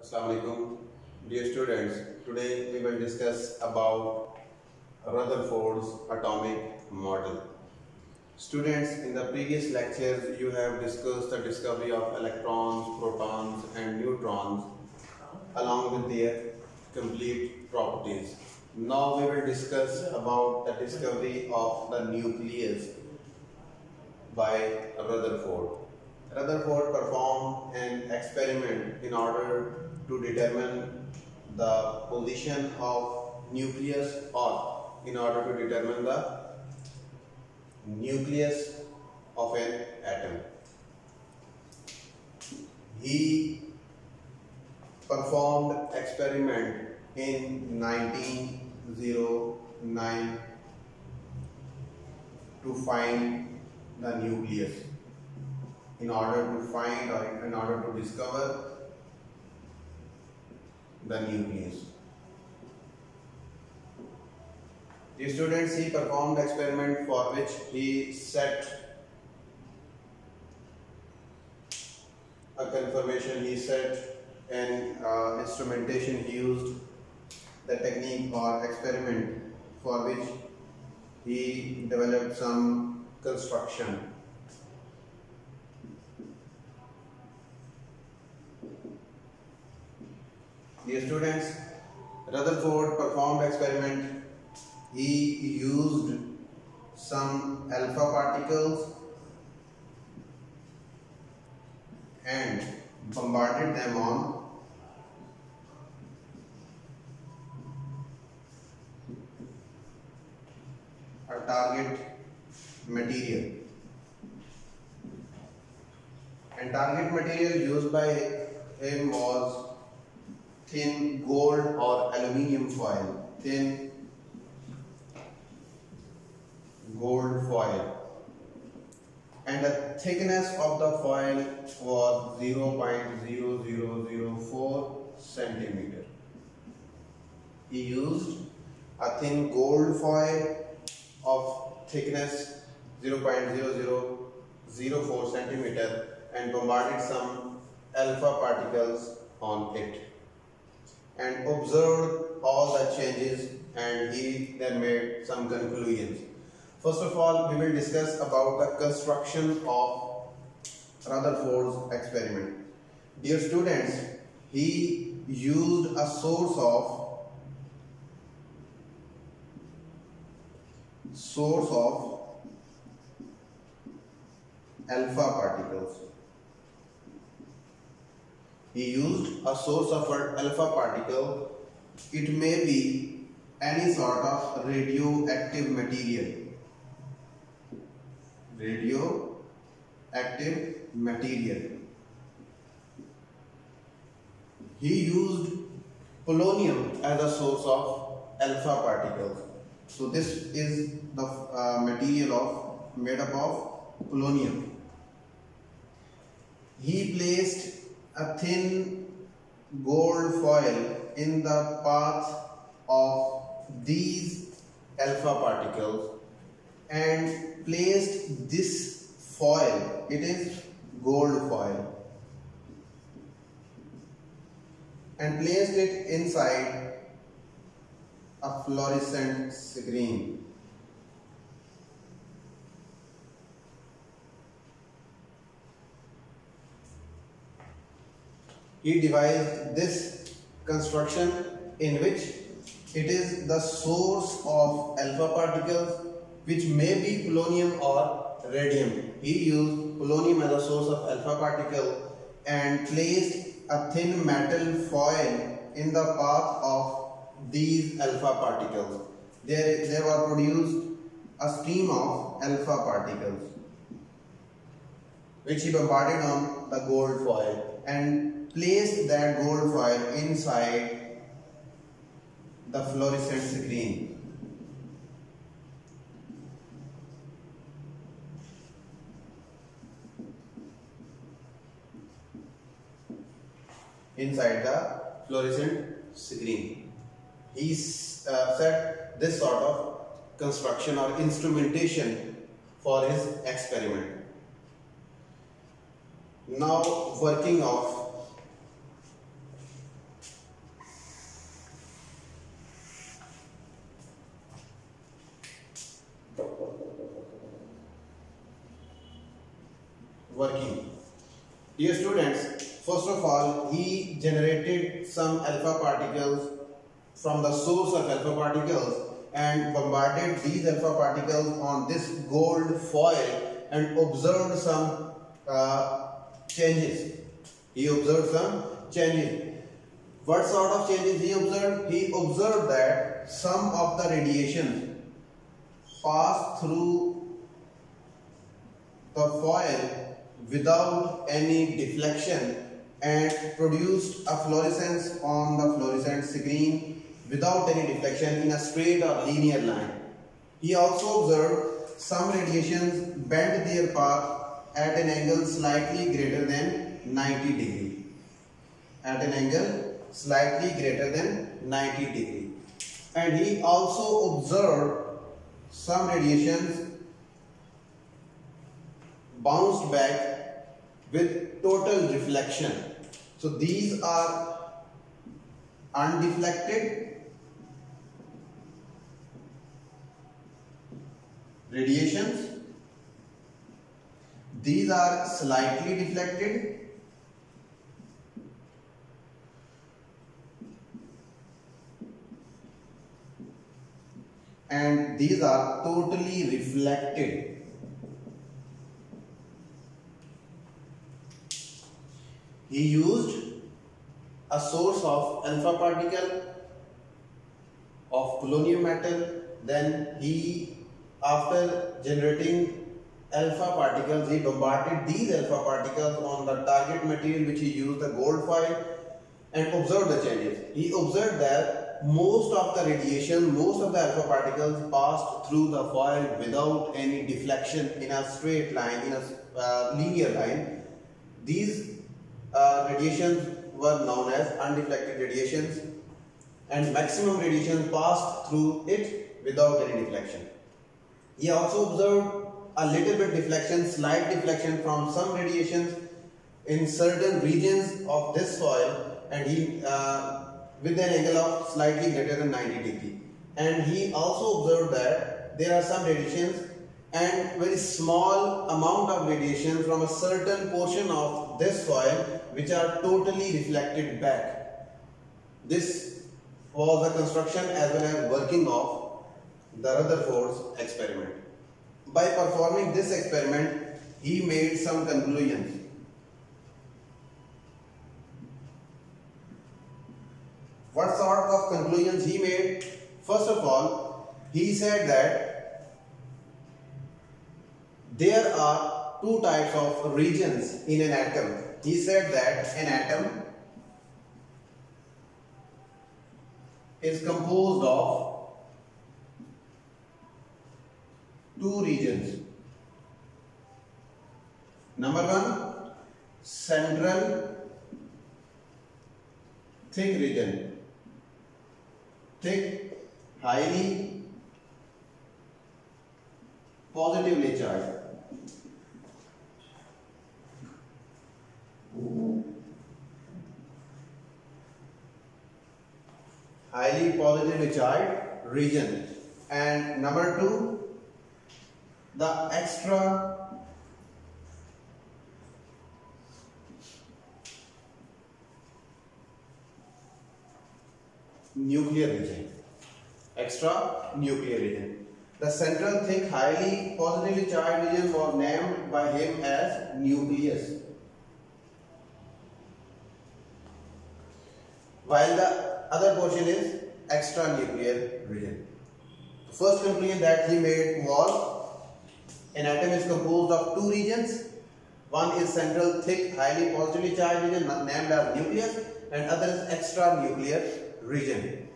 Assalamu alaikum, dear students. Today we will discuss about Rutherford's atomic model. Students, in the previous lectures you have discussed the discovery of electrons, protons and neutrons along with their complete properties. Now we will discuss about the discovery of the nucleus by Rutherford. Rutherford performed an experiment in order to determine the position of nucleus or in order to determine the nucleus of an atom. He performed experiment in 1909 to find the nucleus. In order to find or in order to discover the nucleus. The students, he performed experiment for which he set a confirmation, he set an instrumentation, he used the technique or experiment for which he developed some construction. Dear students, Rutherford performed experiment. He used some alpha particles and bombarded them on a target material. And target material used by him was thin gold or aluminium foil, thin gold foil, and the thickness of the foil was 0.0004 centimeter. He used a thin gold foil of thickness 0.0004 centimeter and bombarded some alpha particles on it and observed all the changes, and he then made some conclusions. First of all, we will discuss about the construction of Rutherford's experiment. Dear students, he used a source of alpha particles. He used a source of alpha particle. It may be any sort of radioactive material. Radioactive material. He used polonium as a source of alpha particles. So this is the material made up of polonium. He placed a thin gold foil in the path of these alpha particles and placed this foil, it is gold foil, and placed it inside a fluorescent screen. He devised this construction in which it is the source of alpha particles, which may be polonium or radium. He used polonium as a source of alpha particle and placed a thin metal foil in the path of these alpha particles. There were produced a stream of alpha particles which he bombarded on the gold foil and placed that gold foil inside the fluorescent screen. Inside the fluorescent screen. He set this sort of construction or instrumentation for his experiment. Now working of Dear students, first of all, he generated some alpha particles from the source of alpha particles and bombarded these alpha particles on this gold foil and observed some changes. He observed some changes. What sort of changes he observed? He observed that some of the radiations passed through the foil without any deflection and produced a fluorescence on the fluorescent screen without any deflection in a straight or linear line. He also observed some radiations bent their path at an angle slightly greater than 90 degree. At an angle slightly greater than 90 degree. And he also observed some radiations bounced back with total reflection. So these are undeflected radiations. These are slightly deflected. And these are totally reflected. He used a source of alpha particle of polonium metal. Then he, after generating alpha particles, he bombarded these alpha particles on the target material which he used, the gold foil, and observed the changes. He observed that most of the radiation, most of the alpha particles passed through the foil without any deflection in a straight line, in a linear line. These radiations were known as undeflected radiations, and maximum radiation passed through it without any deflection. He also observed a little bit deflection, slight deflection from some radiations in certain regions of this foil, and he with an angle of slightly greater than 90 degree. And he also observed that there are some radiations and very small amount of radiation from a certain portion of this foil which are totally reflected back. This was the construction as well as working of the Rutherford's experiment. By performing this experiment, he made some conclusions. What sort of conclusions he made? First of all, he said that there are two types of regions in an atom. He said that an atom is composed of two regions. Number one, central thick region. Thick, highly positively charged. Highly positively charged region. And number two, the extra nuclear region. Extra nuclear region. The central thick highly positively charged region was named by him as nucleus, while the other portion is extra nuclear region. The first conclusion that he made was an atom is composed of two regions. One is central thick highly positively charged region named as nucleus, and other is extra nuclear region.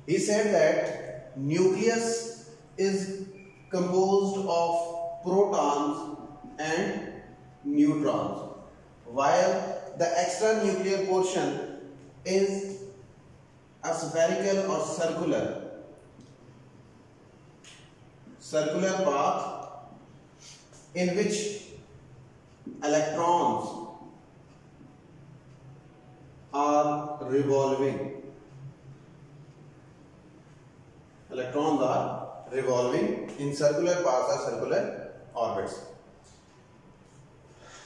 He said that nucleus is composed of protons and neutrons, while the extranuclear portion is a spherical or circular path in which electrons are revolving. Electrons are revolving in circular paths or circular orbits.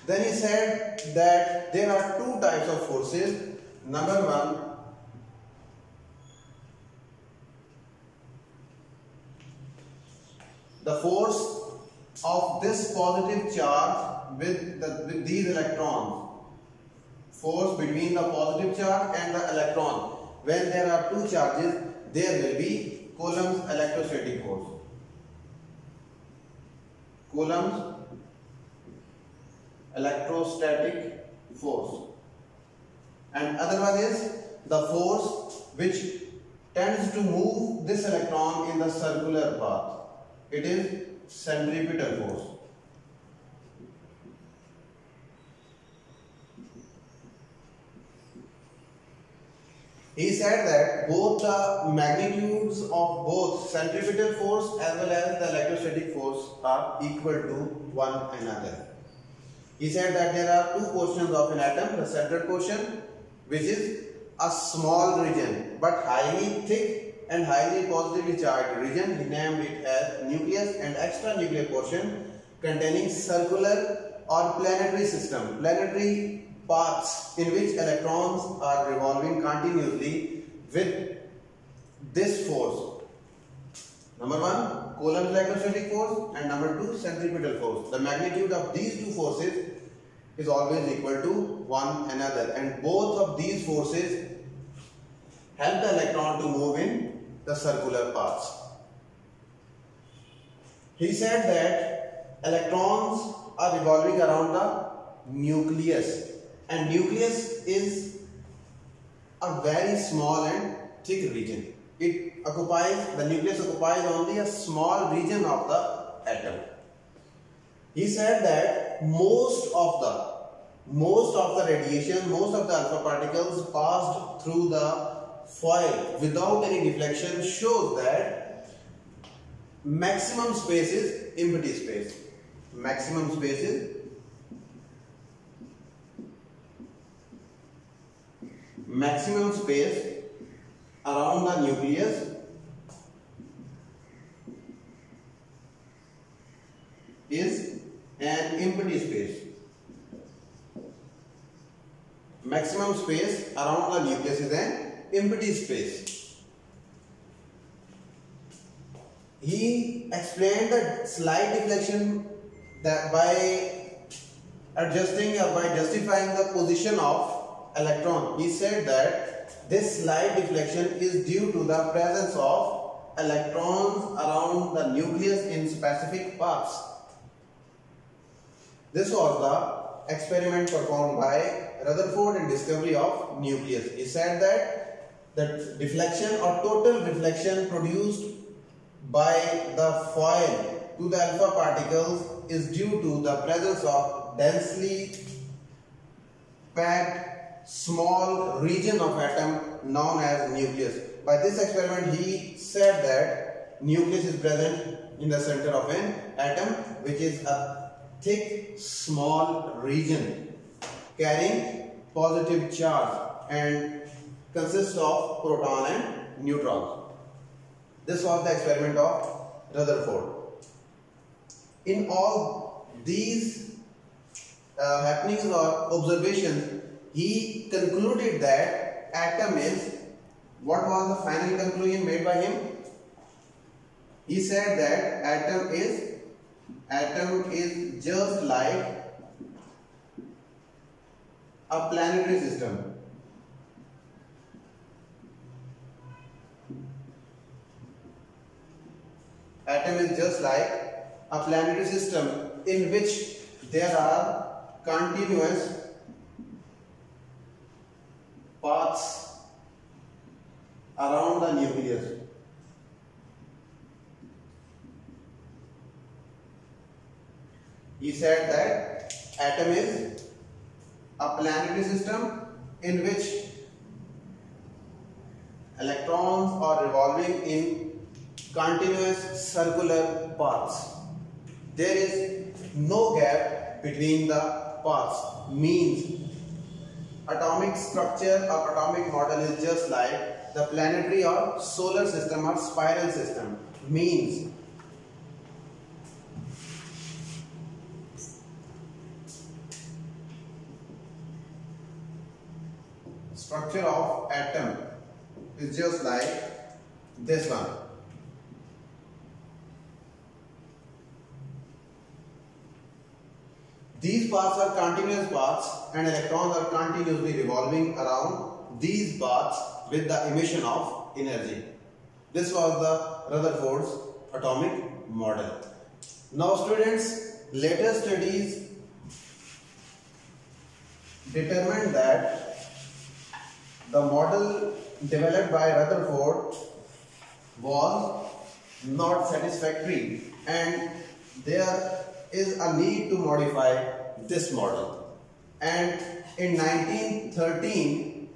Then he said that there are two types of forces. Number one, the force of this positive charge with these electrons. Force between the positive charge and the electron. When there are two charges, there will be Coulomb's electrostatic force. Coulomb's electrostatic force. And other one is the force which tends to move this electron in the circular path. It is centripetal force. He said that both the magnitudes of both centripetal force as well as the electrostatic force are equal to one another. He said that there are two portions of an atom, the central portion, which is a small region but highly thick and highly positively charged region. He named it as nucleus, and extranuclear portion containing circular or planetary system, planetary paths in which electrons are revolving continuously with this force. Number one, Coulomb's electrostatic force, and number two, centripetal force. The magnitude of these two forces is always equal to one another, and both of these forces help the electron to move in the circular paths. He said that electrons are revolving around the nucleus, and nucleus is a very small and thick region. The nucleus occupies only a small region of the atom. He said that most of the radiation, most of the alpha particles passed through the foil without any deflection shows that maximum space is empty space. Maximum space is around the nucleus is an empty space. Maximum space around the nucleus is an empty space. He explained the slight deflection that by adjusting or by justifying the position of electron. He said that this slight deflection is due to the presence of electrons around the nucleus in specific paths. This was the experiment performed by Rutherford in discovery of nucleus. He said that the deflection or total reflection produced by the foil to the alpha particles is due to the presence of densely packed small region of atom known as nucleus. By this experiment, he said that nucleus is present in the center of an atom, which is a thick small region carrying positive charge and consists of proton and neutron. This was the experiment of Rutherford. In all these happenings or observations, he concluded that atom is, what was the final conclusion made by him? He said that atom is just like a planetary system. Atom is just like a planetary system in which there are continuous paths around the nucleus. He said that atom is a planetary system in which electrons are revolving in continuous circular paths. There is no gap between the paths. Means atomic structure or atomic model is just like the planetary or solar system or spiral system. Means structure of atom is just like this one. These paths are continuous paths and electrons are continuously revolving around these paths with the emission of energy. This was the Rutherford's atomic model. Now students, later studies determined that the model developed by Rutherford was not satisfactory and there is a need to modify this model. And in 1913,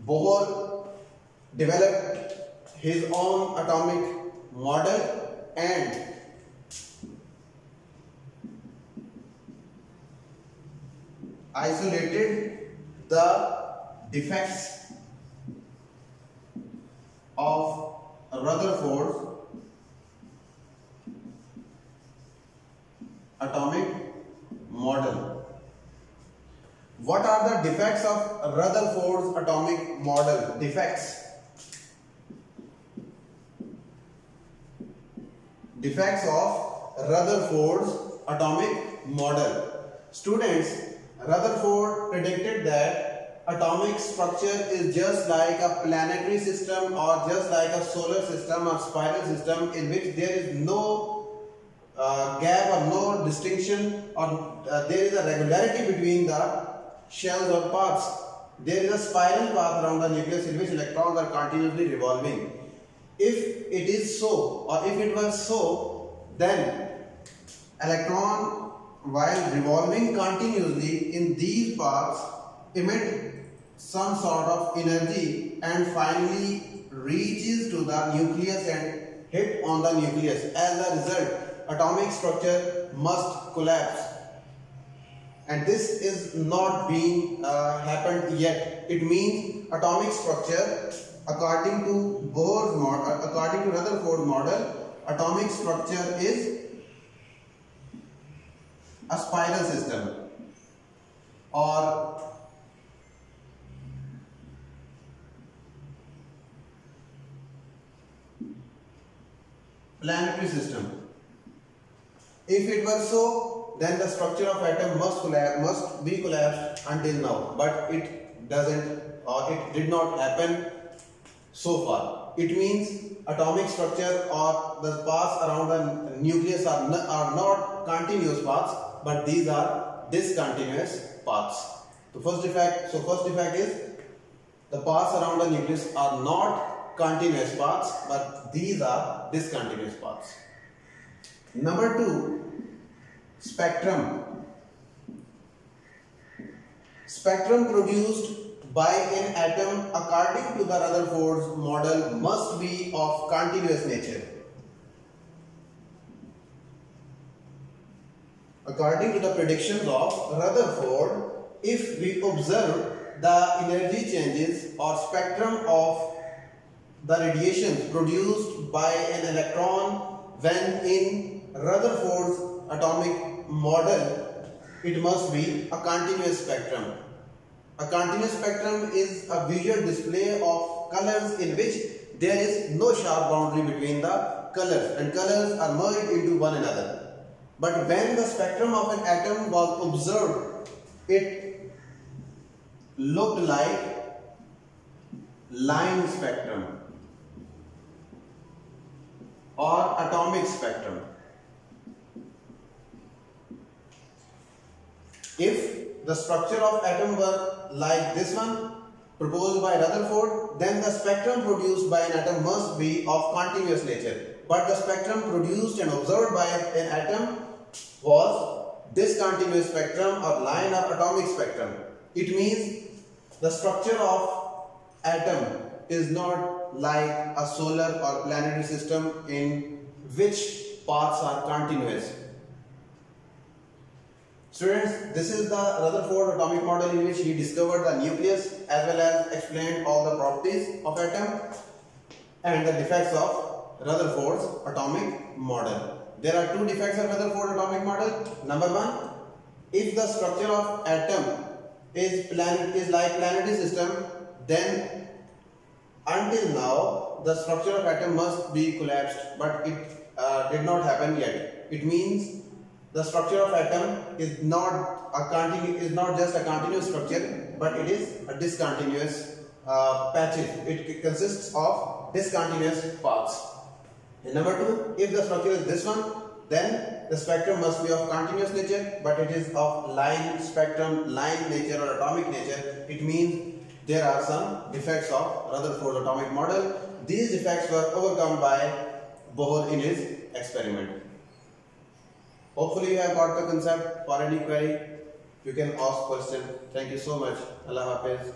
Bohr developed his own atomic model and isolated the defects of Rutherford's atomic model. What are the defects of Rutherford's atomic model? Defects. Defects of Rutherford's atomic model. Students, Rutherford predicted that atomic structure is just like a planetary system or just like a solar system or spiral system in which there is no gap or no distinction or there is a regularity between the shells or parts. There is a spiral path around the nucleus in which electrons are continuously revolving. If it is so, or if it was so, then electron while revolving continuously in these paths emit some sort of energy and finally reaches to the nucleus and hit on the nucleus. As a result, atomic structure must collapse. And this is not being happened yet. It means atomic structure, according to Bohr's model, according to Rutherford model, atomic structure is a spiral system or planetary system. If it were so, then the structure of atom must be collapsed until now, but it doesn't, or it did not happen so far. It means atomic structure or the paths around the nucleus are not continuous paths, but these are discontinuous paths. The first defect is the paths around the nucleus are not continuous paths, but these are discontinuous paths. Number 2, spectrum. Spectrum produced by an atom according to the Rutherford's model must be of continuous nature. According to the predictions of Rutherford, if we observe the energy changes or spectrum of the radiations produced by an electron when in Rutherford's atomic model, it must be a continuous spectrum. A continuous spectrum is a visual display of colors in which there is no sharp boundary between the colors and colors are merged into one another. But when the spectrum of an atom was observed, it looked like line spectrum or atomic spectrum. If the structure of atom were like this one proposed by Rutherford, then the spectrum produced by an atom must be of continuous nature. But the spectrum produced and observed by an atom was discontinuous spectrum or line or atomic spectrum. It means the structure of atom is not like a solar or planetary system in which paths are continuous. Students, this is the Rutherford atomic model in which he discovered the nucleus as well as explained all the properties of atom and the defects of Rutherford's atomic model. There are two defects of Rutherford atomic model. Number 1, if the structure of atom is like planetary system, then until now the structure of atom must be collapsed, but it did not happen yet. It means the structure of atom is not just a continuous structure, but it is a discontinuous patches. It consists of discontinuous paths. And number two, if the structure is this one, then the spectrum must be of continuous nature, but it is of line nature or atomic nature. It means there are some defects of Rutherford's atomic model. These defects were overcome by Bohr in his experiment. Hopefully you have got the concept. For any query, you can ask question. Thank you so much. Allah Hafiz.